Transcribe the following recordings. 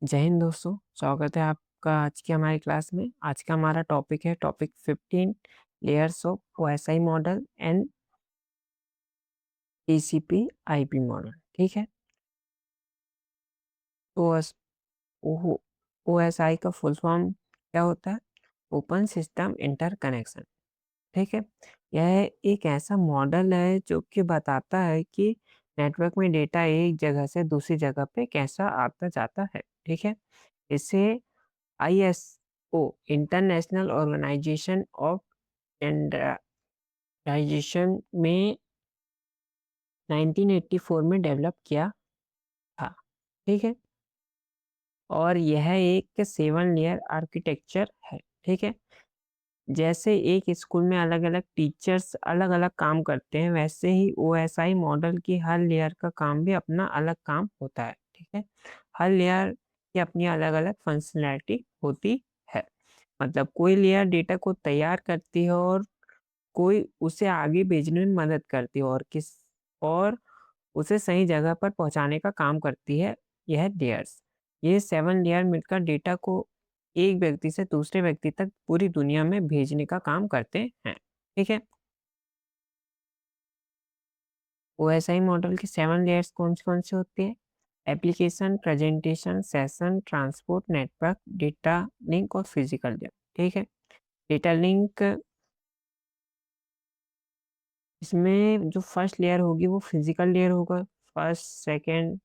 जय हिंद दोस्तों। स्वागत है आपका आज की हमारी क्लास में। आज का हमारा टॉपिक है topic 15 layers of OSI model and TCP IP model. ठीक है। तो ओएसआई का फुल फॉर्म क्या होता है? Open system interconnection. ठीक है। यह एक ऐसा मॉडल है जो कि बताता है कि नेटवर्क में डेटा एक जगह से दूसरी जगह पे कैसा आता जाता है। ठीक है। इसे ISO international organization of standardization में 1984 में डेवलप किया था। ठीक है। और यह एक 7 लेयर आर्किटेक्चर है। ठीक है। जैसे एक स्कूल में अलग अलग टीचर्स अलग अलग काम करते हैं, वैसे ही ओएसआई मॉडल की हर लेयर का काम भी अपना अलग काम होता है। ठीक है। हर लेयर की अपनी अलग अलग फंक्शनैलिटी होती है। मतलब कोई लेयर डेटा को तैयार करती है और कोई उसे आगे भेजने में मदद करती है और उसे सही जगह पर पहुंचाने का काम करती है। यह लेयर्स, ये 7 लेयर मिलकर डेटा को एक व्यक्ति से दूसरे व्यक्ति तक पूरी दुनिया में भेजने का काम करते हैं। ठीक है। ओएसआई मॉडल की 7 लेयर्स कौन से होती है? Application, presentation, session, transport, network, data link और फिजिकल लेयर। ठीक है। डेटा लिंक, इसमें जो फर्स्ट लेयर होगी वो फिजिकल लेयर होगा। First, second,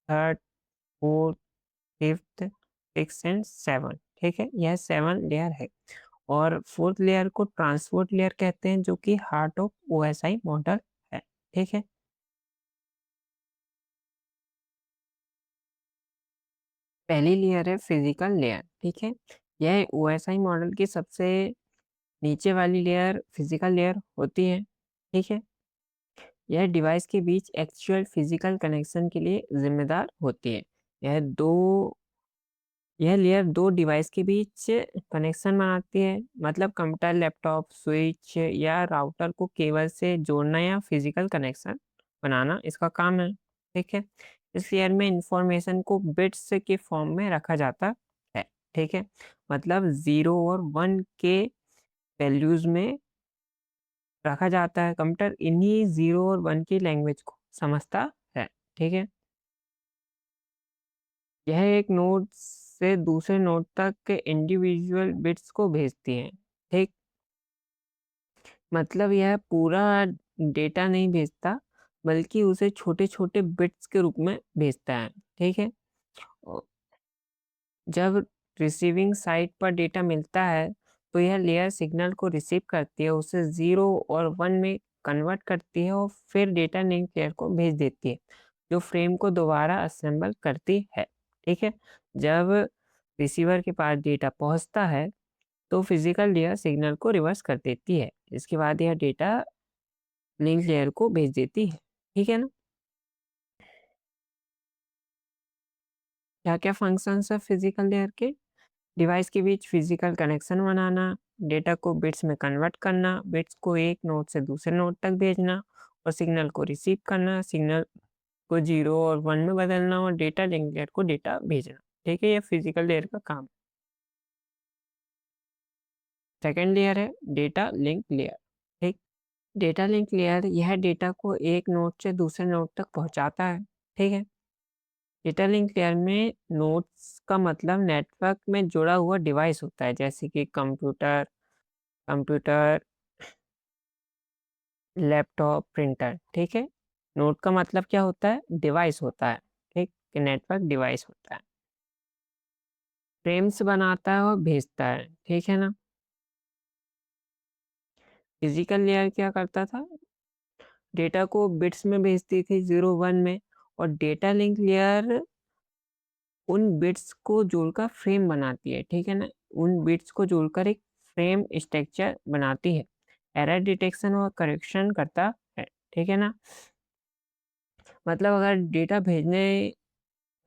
third, fourth, fifth, six and seven. ठीक है। यह 7 लेयर है। और फोर्थ लेयर को ट्रांसपोर्ट लेयर कहते हैं, जो कि हार्ट ऑफ ओएसआई मॉडल है। ठीक है। पहली लेयर है फिजिकल लेयर। ठीक है। यह ओएसआई मॉडल की सबसे नीचे वाली लेयर फिजिकल लेयर होती है। ठीक है। यह डिवाइस के बीच एक्चुअल फिजिकल कनेक्शन के लिए जिम्मेदार होती है। यह दो यह लेयर दो डिवाइस के बीच कनेक्शन बनाती है। मतलब कंप्यूटर, लैपटॉप, स्विच या राउटर को केबल से जोड़ना या फिजिकल कनेक्शन बनाना इसका काम है। ठीक है। इस लेयर में इंफॉर्मेशन को बिट्स के फॉर्म में रखा जाता है। ठीक है। मतलब 0 और 1 के वैल्यूज में रखा जाता है। कंप्यूटर इन्हीं 0 और 1 की लैंग्वेज को समझता है। ठीक है। यह एक नोड से दूसरे नोड तक इंडिविजुअल बिट्स को भेजती है। ठीक। मतलब यह पूरा डेटा नहीं भेजता, बल्कि उसे छोटे छोटे बिट्स के रूप में भेजता है। ठीक है। और जब रिसीविंग साइट पर डेटा मिलता है तो यह लेयर सिग्नल को रिसीव करती है, उसे 0 और 1 में कन्वर्ट करती है और फिर डेटा लिंक लेयर को भेज देती है, जो फ्रेम को दोबारा असेंबल करती है। ठीक है। जब रिसीवर के पास डेटा पहुंचता है तो फिजिकल लेयर सिग्नल को रिवर्स कर देती है। इसके बाद यह डेटा लिंक लेयर को भेज देती है। ठीक है ना। क्या क्या फंक्शंस है फिजिकल लेयर के? डिवाइस के बीच फिजिकल कनेक्शन बनाना, डेटा को बिट्स में कन्वर्ट करना, बिट्स को एक नोड से दूसरे नोड तक भेजना और सिग्नल को रिसीव करना, सिग्नल को 0 और 1 में बदलना और डेटा लिंक लेयर को डेटा भेजना। ठीक है। ये फिजिकल लेयर का काम। सेकेंड लेयर है डेटा लिंक लेयर। ठीक। डेटा लिंक लेयर यह डेटा को एक नोड से दूसरे नोड तक पहुंचाता है। ठीक है। डेटा लिंक लेयर में नोड्स का मतलब नेटवर्क में जुड़ा हुआ डिवाइस होता है, जैसे कि कंप्यूटर कंप्यूटर लैपटॉप, प्रिंटर। ठीक है। नोड का मतलब क्या होता है? डिवाइस होता है। ठीक। नेटवर्क डिवाइस होता है, फ्रेम्स बनाता है और भेजता है। ठीक है ना। फिजिकल लेयर क्या करता था? डेटा को बिट्स में भेजती थी 0 1 में, और डेटा लिंक लेयर उन बिट्स को जोड़कर फ्रेम बनाती है। ठीक है ना। उन बिट्स को जोड़कर एक फ्रेम स्ट्रक्चर बनाती है, एरर डिटेक्शन और करेक्शन करता है। ठीक है ना। मतलब अगर डेटा भेजने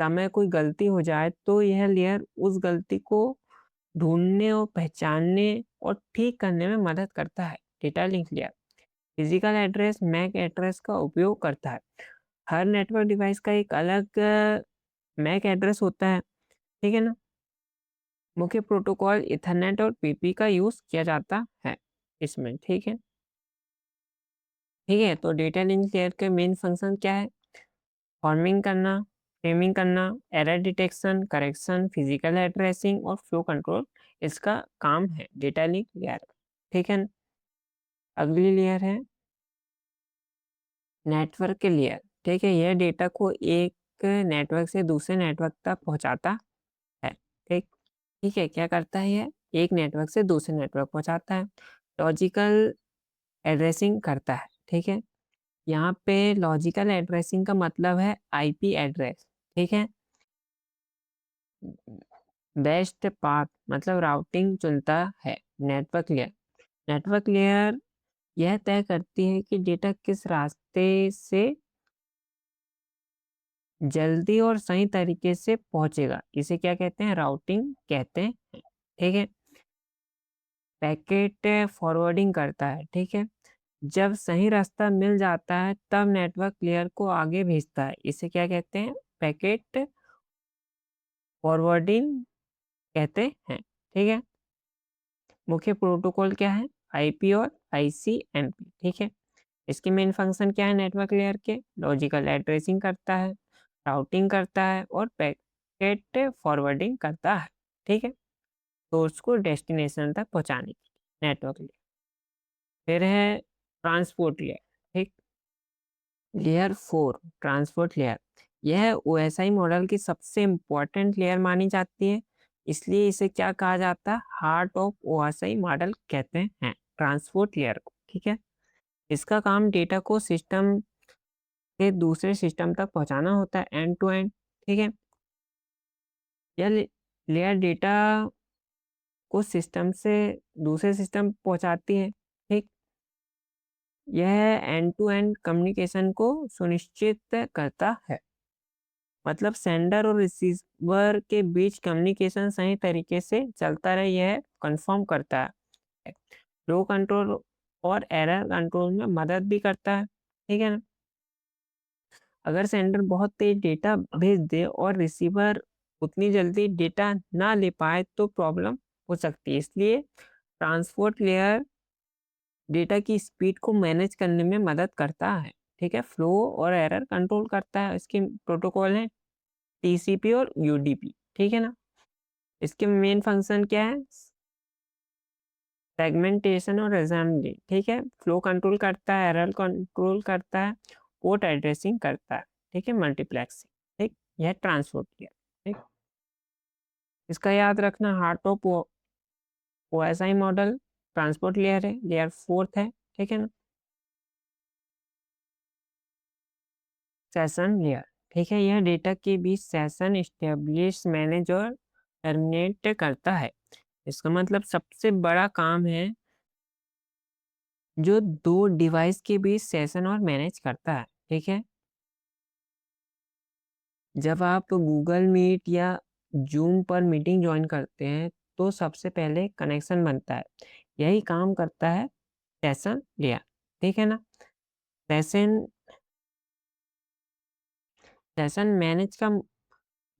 समय कोई गलती हो जाए तो यह लेयर उस गलती को ढूंढने और पहचानने और ठीक करने में मदद करता है। Data link layer physical address MAC address का उपयोग करता है। हर नेटवर्क डिवाइस का एक अलग मैक एड्रेस होता है, ठीक है ना। मुख्य प्रोटोकॉल इथरनेट और पीपी का यूज किया जाता है इसमें। ठीक है। ठीक है, तो डेटा लिंक लेयर के मेन फंक्शन क्या है? फॉर्मिंग करना, फ्रेमिंग करना, error detection, correction, physical addressing और फ्लो कंट्रोल इसका काम है डेटा लिंक लेयर। ठीक है। अगली लेयर है नेटवर्क के लेयर। ठीक है, यह डेटा को एक नेटवर्क से दूसरे नेटवर्क तक पहुंचाता है। ठीक। ठीक है, क्या करता है यह? एक नेटवर्क से दूसरे नेटवर्क पहुंचाता है। लॉजिकल एड्रेसिंग करता है। ठीक है, यहाँ पे लॉजिकल एड्रेसिंग का मतलब है आईपी एड्रेस। ठीक है। बेस्ट पाथ मतलब राउटिंग चुनता है नेटवर्क लेयर। नेटवर्क लेयर यह तय करती है कि डेटा किस रास्ते से जल्दी और सही तरीके से पहुंचेगा। इसे क्या कहते हैं? राउटिंग कहते हैं। ठीक है। पैकेट फॉरवर्डिंग करता है। ठीक है, जब सही रास्ता मिल जाता है तब नेटवर्क लेयर को आगे भेजता है। इसे क्या कहते हैं? पैकेट फॉरवर्डिंग कहते हैं। ठीक है। मुख्य प्रोटोकॉल क्या है? आईपी और आईसीएमपी। ठीक है, इसके मेन फंक्शन क्या है? नेटवर्क लेयर के लॉजिकल एड्रेसिंग करता है, राउटिंग करता है और पैकेट फॉरवर्डिंग करता है। ठीक है, सोर्स को डेस्टिनेशन तक पहुंचाने की नेटवर्क लेयर। फिर है ट्रांसपोर्ट लेयर। ठीक। लेयर 4 ट्रांसपोर्ट लेयर, यह ओएसआई मॉडल की सबसे इम्पोर्टेंट लेयर मानी जाती है, इसलिए इसे क्या कहा जाता है? हार्ट ऑफ ओएसआई मॉडल कहते हैं ट्रांसपोर्ट लेयर को। ठीक है, इसका काम डेटा को सिस्टम से दूसरे सिस्टम तक पहुंचाना होता है, एंड टू एंड। ठीक है, यह लेयर डेटा को सिस्टम से दूसरे सिस्टम पहुंचाती है। ठीक, यह एंड टू एंड कम्युनिकेशन को सुनिश्चित करता है, मतलब सेंडर और रिसीवर के बीच कम्युनिकेशन सही तरीके से चलता रहे, यह कंफर्म करता है। फ्लो कंट्रोल और एरर कंट्रोल में मदद भी करता है। ठीक है ना। अगर सेंडर बहुत तेज डेटा भेज दे और रिसीवर उतनी जल्दी डेटा ना ले पाए तो प्रॉब्लम हो सकती है, इसलिए ट्रांसपोर्ट लेयर डेटा की स्पीड को मैनेज करने में मदद करता है। ठीक है, फ्लो और एरर कंट्रोल करता है। इसके प्रोटोकॉल है टीसीपी और यूडीपी। ठीक है ना। इसके मेन फंक्शन क्या है? सेगमेंटेशन और असेंबली। ठीक है, फ्लो कंट्रोल करता है, एरर कंट्रोल करता है, पोर्ट एड्रेसिंग करता है। ठीक है, मल्टीप्लेक्सिंग। ठीक, यह ट्रांसपोर्ट किया। ठीक, इसका याद रखना, heart of OSI modal transport layer है, लेयर 4 है। ठीक है ना। Session layer. ठीक है, यह डेटा के बीच सेशन इस्टेब्लिश, मैनेज और टर्मिनेट करता है। इसका मतलब सबसे बड़ा काम है जो दो डिवाइस के बीच सेशन और मैनेज करता है। ठीक है, जब आप गूगल मीट या जूम पर मीटिंग ज्वाइन करते हैं तो सबसे पहले कनेक्शन बनता है, यही काम करता है सेशन लेयर। ठीक है ना। सेशन सेशन मैनेज का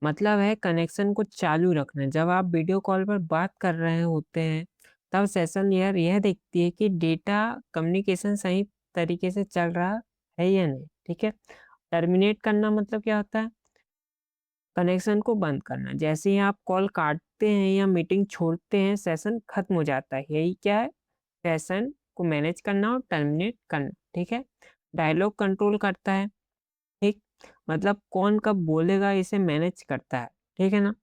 मतलब है कनेक्शन को चालू रखना। जब आप वीडियो कॉल पर बात कर रहे होते हैं तब सेशन लेयर यह देखती है कि डेटा कम्युनिकेशन सही तरीके से चल रहा है या नहीं। ठीक है, टर्मिनेट करना मतलब क्या होता है? कनेक्शन को बंद करना। जैसे ही आप कॉल काटते हैं या मीटिंग छोड़ते हैं सेशन खत्म हो जाता है, यही क्या है? सेशन को मैनेज करना और टर्मिनेट करना। ठीक है, डायलॉग कंट्रोल करता है। ठीक, मतलब कौन कब बोलेगा इसे मैनेज करता है। ठीक है ना।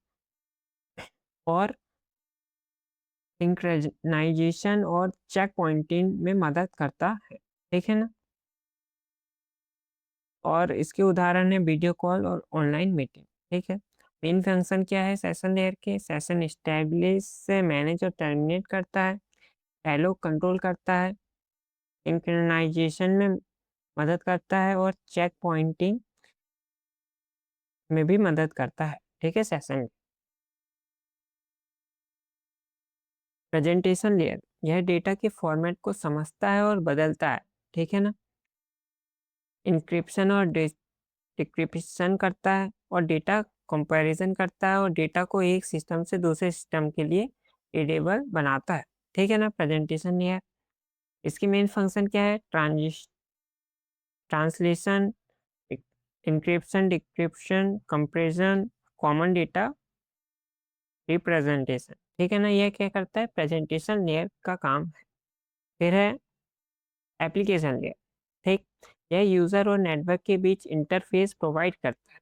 और सिंक्रोनाइजेशन और चेक पॉइंटिंग में मदद करता है। ठीक है ना। और इसके उदाहरण है वीडियो कॉल और ऑनलाइन मीटिंग। ठीक है, मेन फंक्शन क्या है सेशन लेयर के? सेशन स्टैब्लिश से मैनेज और टर्मिनेट करता है, डायलॉग कंट्रोल करता है, सिंक्रोनाइजेशन में मदद करता है और चेक पॉइंटिंग में भी मदद करता है। ठीक है, सेशन प्रेजेंटेशन लेयर, यह डेटा के फॉर्मेट को समझता है और बदलता है। ठीक है ना। इंक्रिप्शन और डिक्रिप्शन करता है और डेटा कंपैरिजन करता है और डेटा को एक सिस्टम से दूसरे सिस्टम के लिए रीडेबल बनाता है, ठीक है ना। प्रेजेंटेशन लेयर, इसकी मेन फंक्शन क्या है? Translation, encryption, decryption, compression, common data representation, ठीक है ना। यह क्या करता है? प्रेजेंटेशन लेयर का काम है। फिर है एप्लीकेशन लेयर, ठीक। यह यूज़र और नेटवर्क के बीच इंटरफेस प्रोवाइड करता है,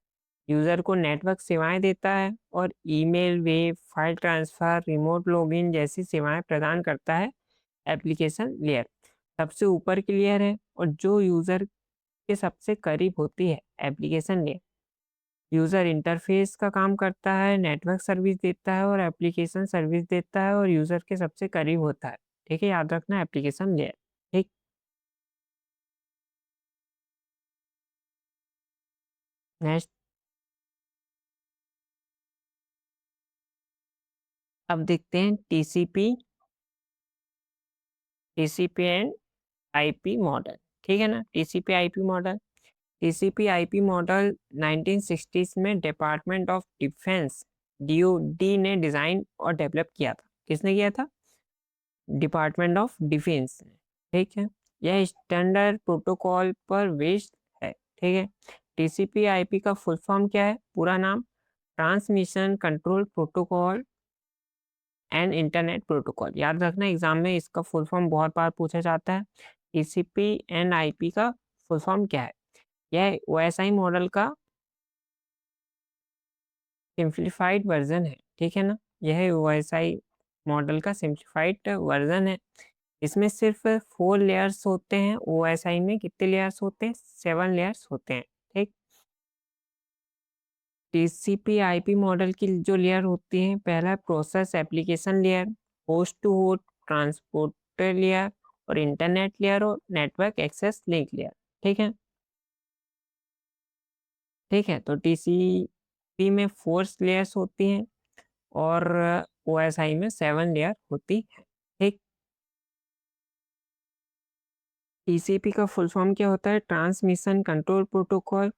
यूज़र को नेटवर्क सेवाएं देता है और email, web, file transfer, remote login जैसी सेवाएं प्रदान करता है एप्लीकेशन लेयर। सबसे ऊपर की लेयर है और जो यूज़र के सबसे करीब होती है एप्लीकेशन लेयर। यूज़र इंटरफेस का काम करता है, नेटवर्क सर्विस देता है और एप्लीकेशन सर्विस देता है और यूज़र के सबसे करीब होता है, ठीक है। याद रखना एप्लीकेशन लेयर, ठीक। नेक्स्ट, अब देखते हैं टीसीपी एंड आईपी मॉडल, ठीक है ना। TCP IP model, TCP IP model 1960s में डिपार्टमेंट ऑफ डिफेंस डीओडी ने डिज़ाइन और डेवलप किया था। किसने किया था? डिपार्टमेंट ऑफ डिफेंस, ठीक है। यह स्टैंडर्ड प्रोटोकॉल पर बेस्ड है, ठीक है। टीसीपी आईपी का फुल फॉर्म क्या है? पूरा नाम transmission control protocol and internet protocol. याद रखना एग्जाम में इसका फुल फॉर्म बहुत बार पूछा जाता है। टीसीपी एंड आईपी का फुल फॉर्म क्या है? यह ओएसआई मॉडल का सिंप्लीफाइड वर्जन है, ठीक है ना। यह ओएसआई मॉडल का सिंप्लीफाइड वर्जन है। इसमें सिर्फ 4 लेयर्स होते हैं। ओएसआई में कितने लेयर्स होते हैं? 7 लेयर्स होते हैं, ठीक। टीसीपी आईपी मॉडल की जो लेयर होती हैं, पहला process application layer, host to host transporter layer और इंटरनेट लेयर और नेटवर्क एक्सेस लिंक लेयर, ठीक है। ठीक है, तो टीसीपी में 4 लेयर्स होती हैं और ओएसआई में 7 लेयर होती है, ठीक। टीसीपी का फुल फॉर्म क्या होता है? Transmission control protocol.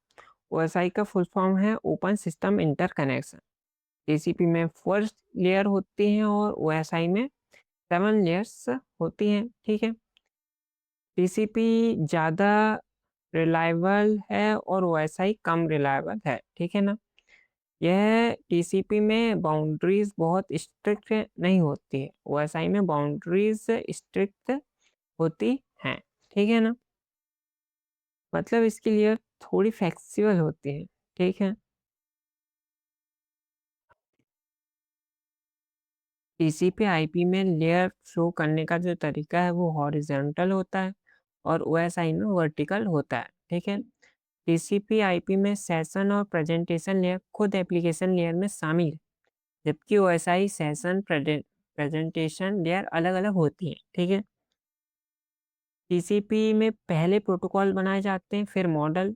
ओएसआई का फुल फॉर्म है ओपन सिस्टम इंटरकनेक्शन। टीसीपी में 4 लेयर होती हैं और ओएसआई में 7 लेयर्स होती हैं, ठीक है। टीसीपी ज़्यादा रिलायबल है और ओएसआई कम रिलायबल है, ठीक है ना। यह टीसीपी में बाउंड्रीज बहुत स्ट्रिक्ट नहीं होती है, ओएसआई में बाउंड्रीज स्ट्रिक्ट होती हैं, ठीक है ना। मतलब इसके लिए थोड़ी फ्लेक्सिबल होती है, ठीक है। टीसीपी आईपी में लेयर शो करने का जो तरीका है वो हॉरिजॉन्टल होता है और ओएसआई में वर्टिकल होता है, ठीक है। टीसीपी आईपी में सेशन और प्रेजेंटेशन लेयर खुद एप्लीकेशन लेयर में शामिल है, जबकि ओएसआई सेशन प्रेजेंटेशन लेयर अलग अलग होती है, ठीक है। टीसीपी में पहले प्रोटोकॉल बनाए जाते हैं फिर मॉडल,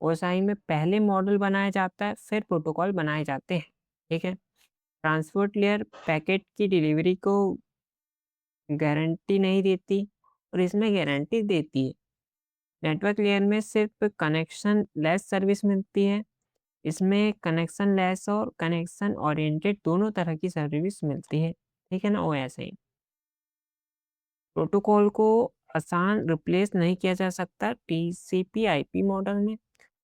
ओएसआई में पहले मॉडल बनाया जाता है फिर प्रोटोकॉल बनाए जाते हैं, ठीक है। ट्रांसपोर्ट लेयर पैकेट की डिलीवरी को गारंटी नहीं देती और इसमें गारंटी देती है। नेटवर्क लेयर में सिर्फ कनेक्शन लेस सर्विस मिलती है, इसमें कनेक्शन लेस और कनेक्शन ओरिएंटेड दोनों तरह की सर्विस मिलती है, ठीक है ना। ओएसआई प्रोटोकॉल को आसान रिप्लेस नहीं किया जा सकता टीसीपी आईपी मॉडल में,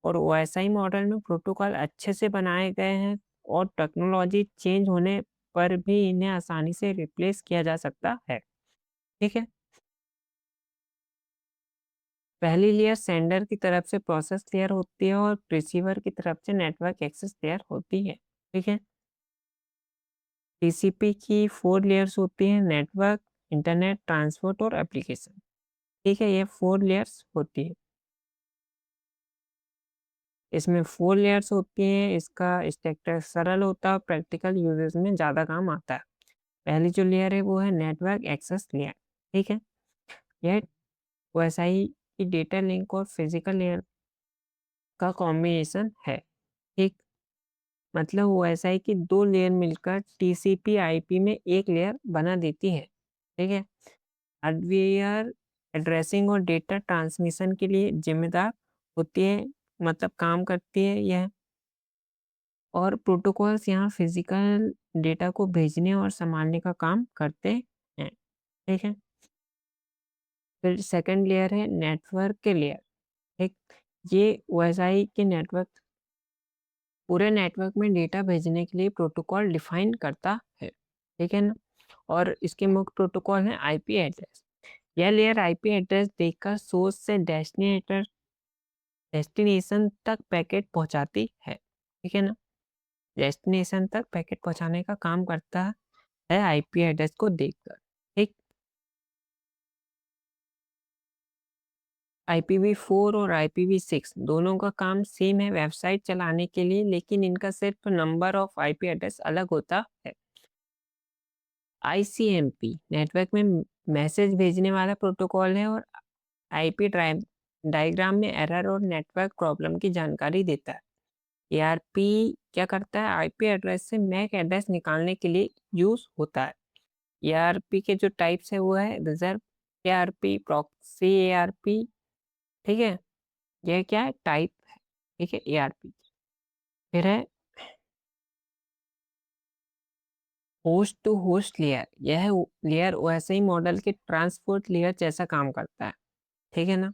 और ओएसआई मॉडल में प्रोटोकॉल अच्छे से बनाए गए हैं और टेक्नोलॉजी चेंज होने पर भी इन्हें आसानी से रिप्लेस किया जा सकता है, ठीक है। पहली लेयर सेंडर की तरफ से प्रोसेस लेयर होती है और रिसीवर की तरफ से नेटवर्क एक्सेस लेयर होती है, ठीक है। टीसीपी की 4 लेयर्स होती हैं, नेटवर्क, इंटरनेट, ट्रांसपोर्ट और एप्लीकेशन, ठीक है। ये 4 लेयर्स होती है। इसमें 4 लेयर्स होती हैं, इसका स्ट्रक्चर सरल होता है और प्रैक्टिकल यूजेस में ज़्यादा काम आता है। पहली जो लेयर है वो है नेटवर्क एक्सेस लेयर, ठीक है। यह ओएसआई की डेटा लिंक और फिजिकल लेयर का कॉम्बिनेशन है, ठीक। मतलब ओएसआई की 2 लेयर मिलकर टीसीपी आईपी में एक लेयर बना देती है, ठीक है। हार्डवेयर एड्रेसिंग और डेटा ट्रांसमिशन के लिए जिम्मेदार होती है, मतलब काम करती है यह। और प्रोटोकॉल्स यहाँ फिजिकल डेटा को भेजने और संभालने का काम करते हैं, ठीक है। फिर सेकंड लेयर है नेटवर्क के लेयर, ठीक। ये ओएसआई के नेटवर्क, पूरे नेटवर्क में डेटा भेजने के लिए प्रोटोकॉल डिफाइन करता है, ठीक है ना। और इसके मुख्य प्रोटोकॉल है आईपी एड्रेस। यह लेयर आईपी एड्रेस देकर सोर्स से डेस्टिनेशन तक पैकेट पहुंचाती है, ठीक है ना। डेस्टिनेशन तक पैकेट पहुंचाने का काम करता है आईपी एड्रेस को देखकर, ठीक। IPv4 और IPv6 दोनों का काम सेम है वेबसाइट चलाने के लिए, लेकिन इनका सिर्फ नंबर ऑफ आईपी एड्रेस अलग होता है। ICMP नेटवर्क में मैसेज भेजने वाला प्रोटोकॉल है और आईपी डायग्राम में एरर और नेटवर्क प्रॉब्लम की जानकारी देता है। ARP क्या करता है, आईपी एड्रेस से मैक एड्रेस निकालने के लिए यूज होता है। ARP के जो टाइप्स है वो है रिजर्व ARP, प्रॉक्सी ARP, ठीक है। यह क्या है, टाइप है, ठीक है, ARP। फिर है होस्ट टू होस्ट लेयर। यह लेयर ओएसआई मॉडल के ट्रांसपोर्ट लेयर जैसा काम करता है, ठीक है ना।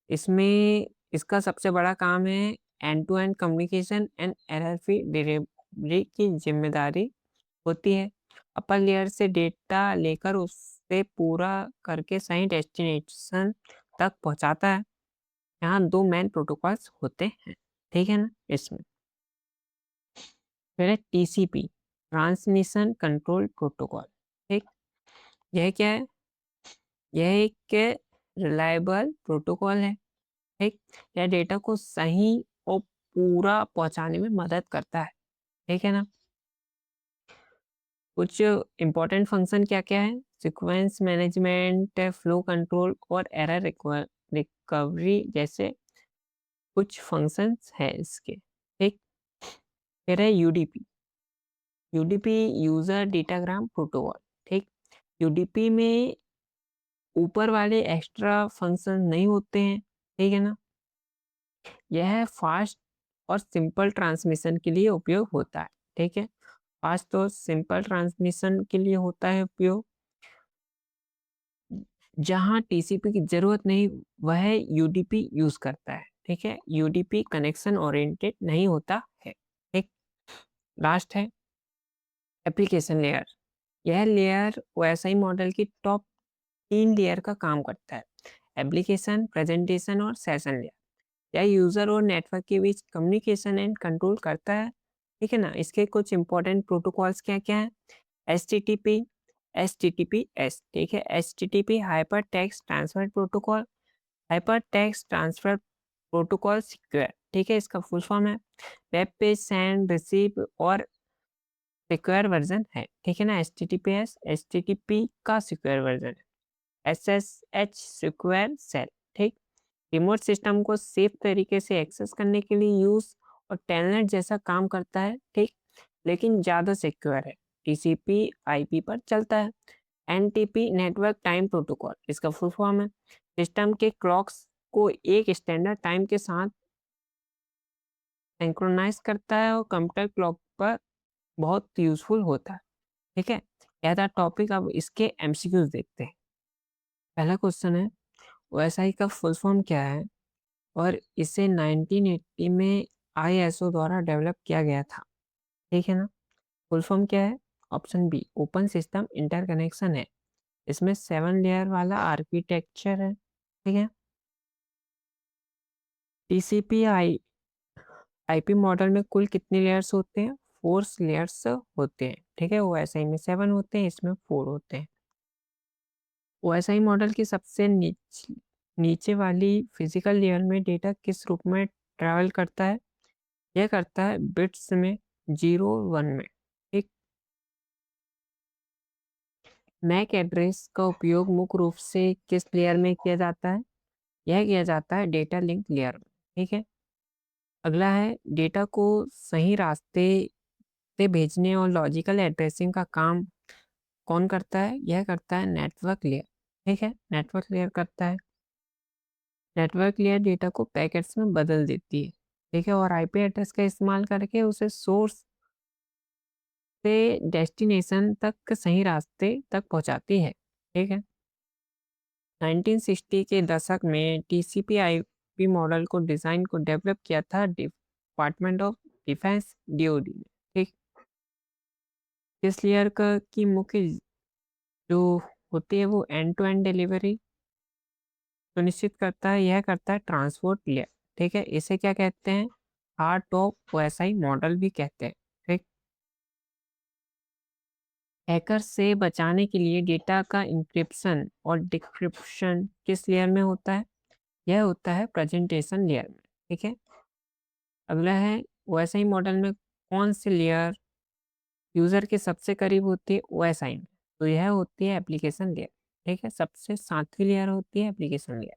इसमें इसका सबसे बड़ा काम है end to end communication and error free delivery की जिम्मेदारी होती है। अपर लेयर से डेटा लेकर उससे पूरा करके सही डेस्टिनेशन तक पहुंचाता है। यहाँ दो मेन प्रोटोकॉल्स होते हैं, ठीक है ना। इसमें फिर है TCP, ट्रांसमिशन कंट्रोल प्रोटोकॉल, ठीक। यह क्या है, यह एक रिलायबल प्रोटोकॉल है, ठीक। यह डेटा को सही और पूरा पहुंचाने में मदद करता है, ठीक है ना। कुछ इंपॉर्टेंट फंक्शन क्या क्या है, सीक्वेंस मैनेजमेंट, फ्लो कंट्रोल और एरर रिकवरी जैसे कुछ फंक्शंस है इसके, ठीक। फिर है यूडीपी यूजर डेटाग्राम प्रोटोकॉल, ठीक। यूडीपी में ऊपर वाले एक्स्ट्रा फंक्शन नहीं होते हैं, ठीक है ना। यह फास्ट और सिंपल ट्रांसमिशन के लिए उपयोग होता है, ठीक है। फास्ट और सिंपल ट्रांसमिशन के लिए होता है उपयोग। जहां टीसीपी की जरूरत नहीं वह यूडीपी यूज करता है, ठीक है। यूडीपी कनेक्शन ओरिएंटेड नहीं होता है, ठीक। लास्ट है एप्लीकेशन लेयर। यह लेयर ओएसआई मॉडल की टॉप 3 लेयर का काम करता है, एप्लीकेशन, प्रेजेंटेशन और सेशन लेयर। यह यूजर और नेटवर्क के बीच कम्युनिकेशन एंड कंट्रोल करता है, ठीक है ना। इसके कुछ इंपॉर्टेंट प्रोटोकॉल्स क्या क्या है, HTTP, HTTPS, ठीक है। HTTP hyper text transfer protocol, hyper text transfer protocol secure, ठीक है। इसका फुल फॉर्म है वेब पेज सेंड रिसीव और सिक्योर वर्जन है, ठीक है ना। HTTPS HTTP का सिक्योर वर्जन है। SSH सिक्योर सेल, ठीक। रिमोट सिस्टम को सेफ तरीके से एक्सेस करने के लिए यूज और टेलनेट जैसा काम करता है, ठीक, लेकिन ज़्यादा सिक्योर है। TCP IP पर चलता है। NTP नेटवर्क टाइम प्रोटोकॉल, इसका फुल फॉर्म है सिस्टम के क्लॉक्स को एक स्टैंडर्ड टाइम के साथ सिंक्रोनाइज करता है और कंप्यूटर क्लॉक पर बहुत यूजफुल होता है, ठीक है। यह था टॉपिक। अब इसके MCQs देखते हैं। पहला क्वेश्चन है OSI का फुल फॉर्म क्या है और इसे 1980 में ISO द्वारा डेवलप किया गया था, ठीक है ना। फुल फॉर्म क्या है, option be open system interconnection है। इसमें 7 लेयर वाला आर्किटेक्चर है, ठीक है। TCP IP मॉडल में कुल कितने लेयर्स होते हैं, 4 लेयर्स होते हैं, ठीक है। OSI में 7 होते हैं, इसमें 4 होते हैं। OSI मॉडल की सबसे नीचे वाली फिजिकल लेयर में डेटा किस रूप में ट्रैवल करता है, यह करता है बिट्स में, 0 1 में, ठीक। मैक एड्रेस का उपयोग मुख्य रूप से किस लेयर में किया जाता है, यह किया जाता है डेटा लिंक लेयर में, ठीक है। अगला है डेटा को सही रास्ते से भेजने और लॉजिकल एड्रेसिंग का काम कौन करता है, यह करता है नेटवर्क लेयर, ठीक है। नेटवर्क लेयर करता है। नेटवर्क लेयर डेटा को पैकेट्स में बदल देती है, ठीक है, और आईपी एड्रेस का इस्तेमाल करके उसे सोर्स से डेस्टिनेशन तक सही रास्ते तक पहुंचाती है। ठीक है, 1960 के दशक में टीसीपी आईपी मॉडल को डिज़ाइन को डेवलप किया था डिपार्टमेंट ऑफ डिफेंस डीओडी ने। ठीक, इस लेयर का की मुख्य जो होती है वो एंड टू एंड डिलीवरी सुनिश्चित करता है, यह करता है ट्रांसपोर्ट लेयर। ठीक है, इसे क्या कहते हैं, हार्ट ऑफ ओएसआई मॉडल भी कहते हैं। ठीक, हैकर से बचाने के लिए डेटा का इंक्रिप्शन और डिक्रिप्शन किस लेयर में होता है, यह होता है प्रेजेंटेशन लेयर में। ठीक है, अगला है ओएसआई मॉडल में कौन सी लेयर यूजर के सबसे करीब होती है ओएसआई में, तो यह होती है एप्लीकेशन लेयर। ठीक है, सबसे सातवीं लेयर होती है एप्लीकेशन लेयर।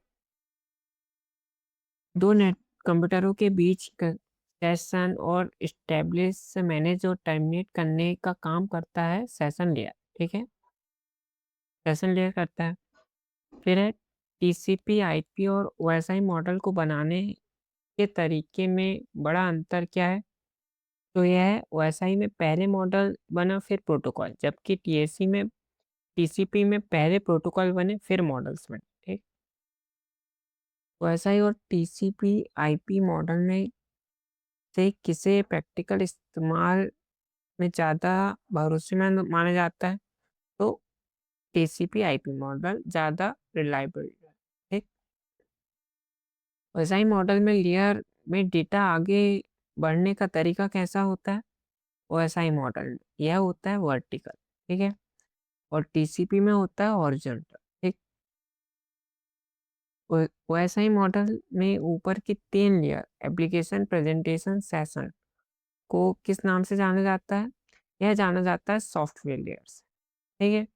दो नेट कंप्यूटरों के बीच सेशन और स्टेब्लिश मैनेज और टर्मिनेट करने का काम करता है सेशन लेयर। ठीक है, सेशन लेयर करता है। फिर है टीसीपी आईपी और ओएसआई मॉडल को बनाने के तरीके में बड़ा अंतर क्या है, तो यह है ओएसआई में पहले मॉडल बना फिर प्रोटोकॉल, जबकि टीएससी में टीसीपी में पहले प्रोटोकॉल बने फिर मॉडल्स बने। ठीक, ओएसआई और टीसीपी आईपी मॉडल में से किसे प्रैक्टिकल इस्तेमाल में ज़्यादा भरोसेमंद माना जाता है, तो टीसीपी आईपी मॉडल ज़्यादा रिलायबल है। ठीक, ओएसआई मॉडल में लेयर में डेटा आगे बढ़ने का तरीका कैसा होता है, ओएसआई मॉडल यह होता है वर्टिकल। ठीक है, और टीसीपी में होता है हॉरिजॉन्टल। ठीक, ओएसआई मॉडल में ऊपर की 3 लेयर एप्लीकेशन प्रेजेंटेशन सेशन को किस नाम से जाना जाता है, यह जाना जाता है सॉफ्टवेयर लेयर्स। ठीक है,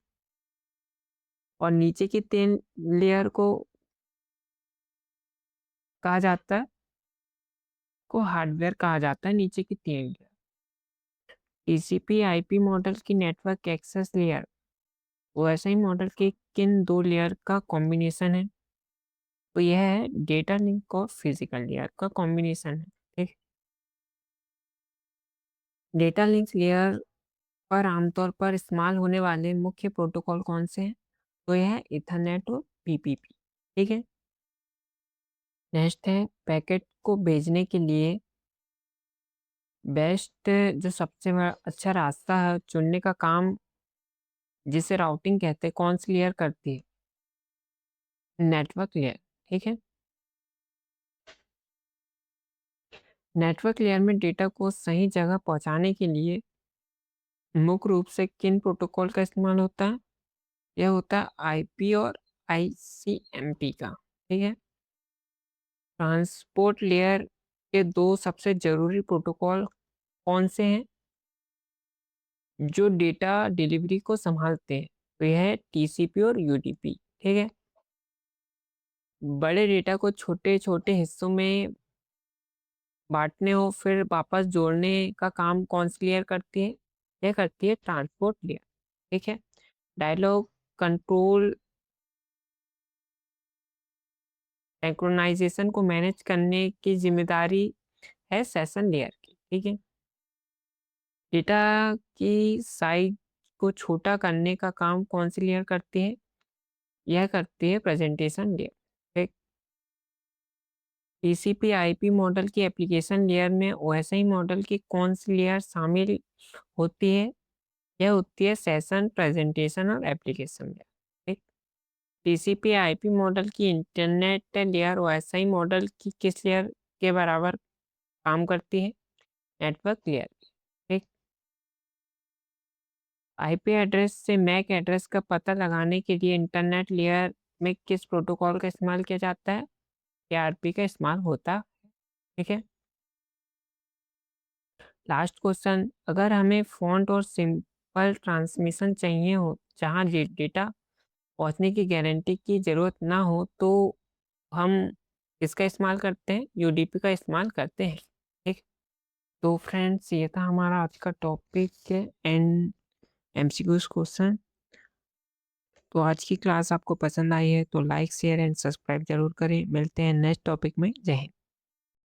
और नीचे की 3 लेयर को कहा जाता है, को हार्डवेयर कहा जाता है, नीचे की 3 लेयर। टीसीपी आईपी मॉडल की network access layer OSI model के किन 2 लेयर का कॉम्बिनेशन है, तो यह है डेटा लिंक और फिजिकल लेयर का कॉम्बिनेशन है। ठीक, डेटा लिंक लेयर पर आमतौर पर इस्तेमाल होने वाले मुख्य प्रोटोकॉल कौन से हैं, तो यह है इथरनेट और पीपीपी। ठीक है, नेक्स्ट है पैकेट को भेजने के लिए बेस्ट जो सबसे अच्छा रास्ता है चुनने का काम जिसे राउटिंग कहते हैं, कौन सी लेयर करती है, नेटवर्क लेयर। ठीक है, नेटवर्क लेयर में डेटा को सही जगह पहुंचाने के लिए मुख्य रूप से किन प्रोटोकॉल का इस्तेमाल होता है, यह होता है आईपी और आईसीएमपी का। ठीक है, ट्रांसपोर्ट लेयर के 2 सबसे जरूरी प्रोटोकॉल कौन से हैं जो डेटा डिलीवरी को संभालते हैं, तो यह है टीसीपी और यूडीपी। ठीक है, बड़े डेटा को छोटे छोटे हिस्सों में बांटने हो फिर वापस जोड़ने का काम कौन सी लेयर करती है, यह करती है ट्रांसपोर्ट लेयर। ठीक है, डायलॉग कंट्रोल सिंक्रोनाइजेशन को मैनेज करने की जिम्मेदारी है सेशन लेयर की। ठीक है, डेटा की साइज को छोटा करने का काम कौन सी लेयर करती है, यह करती है प्रेजेंटेशन लेयर। ठीक, टीसीपी आईपी मॉडल की एप्लीकेशन लेयर में ओएसआई मॉडल की कौन सी लेयर शामिल होती है, यह होती है सेशन प्रेजेंटेशन और एप्लीकेशन लेयर। ठीक, टीसीपी आईपी मॉडल की इंटरनेट लेयर ओएसआई मॉडल की किस लेयर के बराबर काम करती है, नेटवर्क लेयर। ठीक, आईपी एड्रेस से मैक एड्रेस का पता लगाने के लिए इंटरनेट लेयर में किस प्रोटोकॉल का इस्तेमाल किया जाता है, एआरपी का इस्तेमाल होता है। ठीक है, लास्ट क्वेश्चन, अगर हमें फॉन्ट और सिंपल ट्रांसमिशन चाहिए हो जहाँ डेटा पहुँचने की गारंटी की ज़रूरत ना हो, तो हम इसका इस्तेमाल करते हैं, यूडीपी का इस्तेमाल करते हैं। ठीक, तो फ्रेंड्स ये था हमारा आज का टॉपिक एंड एमसीक्यूज क्वेश्चन। तो आज की क्लास आपको पसंद आई है तो लाइक शेयर एंड सब्सक्राइब जरूर करें। मिलते हैं नेक्स्ट टॉपिक में। जय हिंद।